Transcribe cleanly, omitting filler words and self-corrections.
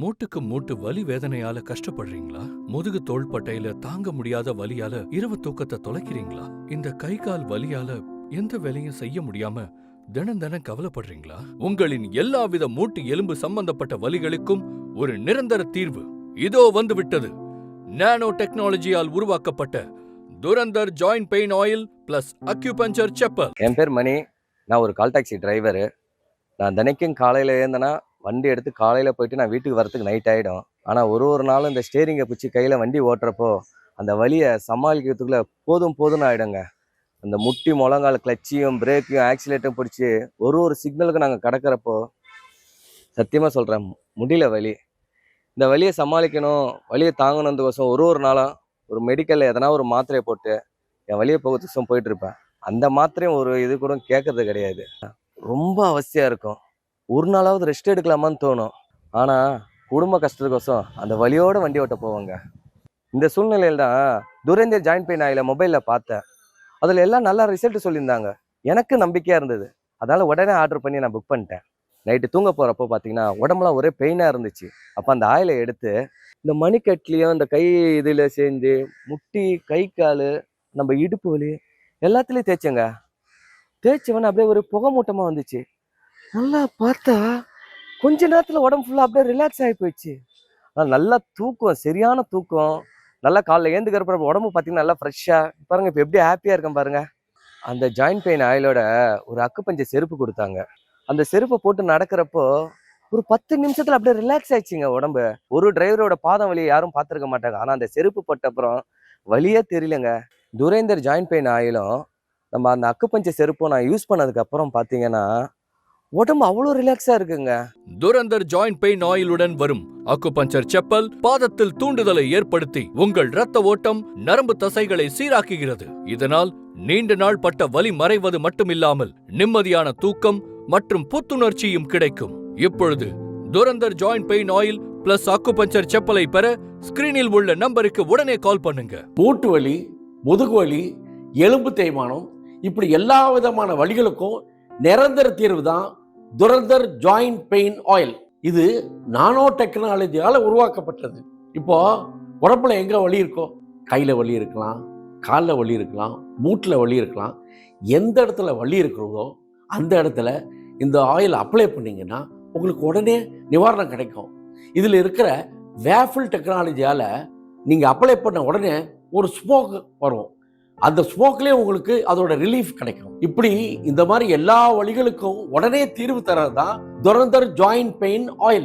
மூட்டுக்கு மூட்டு வலி வேதனையால கஷ்டப்படுறீங்களா? முதுகு தோள்பட்டையில தாங்க முடியாத வலியால இரவு தூக்கத்தை தொலைக்கிறீங்களா? இந்த கை கால் வலியால எந்த வேலையும் செய்ய முடியாம தினம் தினம் கவலைப்படுறீங்களா? உங்களின் எல்லாவித மூட்டு எலும்பு சம்பந்தப்பட்ட வலிகளுக்கும் ஒரு நிரந்தர தீர்வு இதோ வந்து விட்டது. நானோ டெக்னாலஜியால் உருவாக்கப்பட்ட Durandhar joint pain oil plus acupuncture chappal. என் பேர் மணி. நான் ஒரு கால் டாக்ஸி டிரைவரு. நான் தினைக்கும் காலையில் ஏந்தனா வண்டி எடுத்து காலையில் போயிட்டு நான் வீட்டுக்கு வரத்துக்கு நைட் ஆகிடும். ஆனால் ஒரு நாளும் இந்த ஸ்டேரிங்கை பிடிச்சி கையில் வண்டி ஓட்டுறப்போ அந்த வலியை சமாளிக்கிறதுக்குள்ளே போதும்னு ஆகிடுங்க. அந்த முட்டி முழங்கால் கிளச்சியும் பிரேக்கையும் ஆக்சிலேட்டும் பிடிச்சி ஒரு சிக்னலுக்கு நாங்கள் கடக்கிறப்போ சத்தியமாக சொல்கிறேன், முடியல வலி. இந்த வலியை சமாளிக்கணும், வலியை தாங்கணுன்றதுக்கோசம் ஒரு நாளும் ஒரு மெடிக்கலில் எதனா ஒரு மாத்திரையை போட்டு என் வலியை போகிறதுக்கோசம் போயிட்டுருப்பேன். அந்த மாத்திரையும் ஒரு இது கூட கேட்கறது கிடையாது. ரொம்ப அவசியம் இருக்கும். ஒரு நாளாவது ரெஸ்ட் எடுக்கலாமான்னு தோணும். ஆனால் குடும்ப கஷ்டத்துக்கோசம் அந்த வலியோட வண்டி ஓட்ட போவாங்க. இந்த சூழ்நிலையில் தான் துரந்தர் ஜாயிண்ட் பெயின் ஆயில மொபைலில் பார்த்தேன். அதில் எல்லாம் நல்லா ரிசல்ட் சொல்லியிருந்தாங்க. எனக்கு நம்பிக்கையாக இருந்தது. அதனால் உடனே ஆர்டர் பண்ணி நான் புக் பண்ணிட்டேன். நைட்டு தூங்க போகிறப்போ பார்த்தீங்கன்னா உடம்புலாம் ஒரே பெயினாக இருந்துச்சு. அப்போ அந்த ஆயிலை எடுத்து இந்த மணிக்கட்லேயும் இந்த கை இதில் செஞ்சு முட்டி கை கால் நம்ம இடுப்பு வலி எல்லாத்துலேயும் தேய்ச்சேங்க. தேய்ச்சவன அப்படியே ஒரு புகை மூட்டமாக வந்துச்சு. நல்லா பார்த்தா கொஞ்ச நேரத்தில் உடம்பு ஃபுல்லாக அப்படியே ரிலாக்ஸ் ஆகி போயிடுச்சு. ஆனால் நல்லா தூக்கம், சரியான தூக்கம். நல்லா காலைல ஏந்துக்கிறப்ப உடம்பு பார்த்தீங்கன்னா நல்லா ஃப்ரெஷ்ஷாக பாருங்கள். இப்போ எப்படி ஹாப்பியாக இருக்கேன் பாருங்கள். அந்த ஜாயிண்ட் பெயின் ஆயிலோட ஒரு அக்குப்பஞ்ச செருப்பு கொடுத்தாங்க. அந்த செருப்பை போட்டு நடக்கிறப்போ ஒரு 10 நிமிஷத்தில் அப்படியே ரிலாக்ஸ் ஆயிடுச்சுங்க உடம்பு. ஒரு டிரைவரோட பாதம் வலியை யாரும் பார்த்துருக்க மாட்டாங்க. ஆனால் அந்த செருப்பு போட்ட அப்புறம் வலியே தெரியலங்க. துரந்தர் ஜாயிண்ட் பெயின் ஆயிலும் நம்ம அந்த அக்குப்பஞ்ச செருப்பும் நான் யூஸ் பண்ணதுக்கு அப்புறம் பார்த்தீங்கன்னா உடம்பு அவ்வளோ ரிலாக்ஸா இருக்குங்க. துரந்தர் ஜாயிண்ட் பெயின் ஆயிலுடன் வரும் அக்குபஞ்சர் செப்பல் பாதத்தில் தூண்டுதலை ஏற்படுத்தி உங்கள் இரத்த ஓட்டம், நரம்பு தசைகளை சீராக்குகிறது. இதனால் நீண்ட நாள் பட்ட வலி மறைவது மட்டுமில்லாமல் நிம்மதியான தூக்கம் மற்றும் புத்துணர்ச்சியும் கிடைக்கும். இப்பொழுது Durandhar joint pain oil plus acupuncture செப்பலை பெற ஸ்கிரீனில் உள்ள நம்பருக்கு உடனே கால் பண்ணுங்க. மூட்டு வலி, முதுகு வலி, எலும்பு தேய்மானம், இப்படி எல்லா விதமான வலிகளுக்கும் நிரந்தர தீர்வு தான் துரந்தர் ஜாயிண்ட் பெயின் ஆயில். இது நானோ டெக்னாலஜியால உருவாக்கப்பட்டது. இப்போ உடம்புல எங்க வலி இருக்கோ, கையில வலி இருக்கலாம், காலில் வலி இருக்கலாம், மூட்டில் வலி இருக்கலாம். எந்த இடத்துல வலி இருக்கிறதோ அந்த இடத்துல இந்த ஆயில் அப்ளை பண்ணீங்கன்னா உங்களுக்கு உடனே நிவாரணம் கிடைக்கும். இதில் இருக்கிற வேஃபில் டெக்னாலஜியால நீங்க அப்ளை பண்ண உடனே ஒரு ஸ்மோக் வரும். அந்த ஸ்மோக்லேயே உங்களுக்கு அதோட ரிலீஃப் கிடைக்கும். இப்படி இந்த மாதிரி எல்லா வலிகளுக்கும் உடனே தீர்வு தரது தான் துரந்தர் ஜாயிண்ட் பெயின் ஆயில்.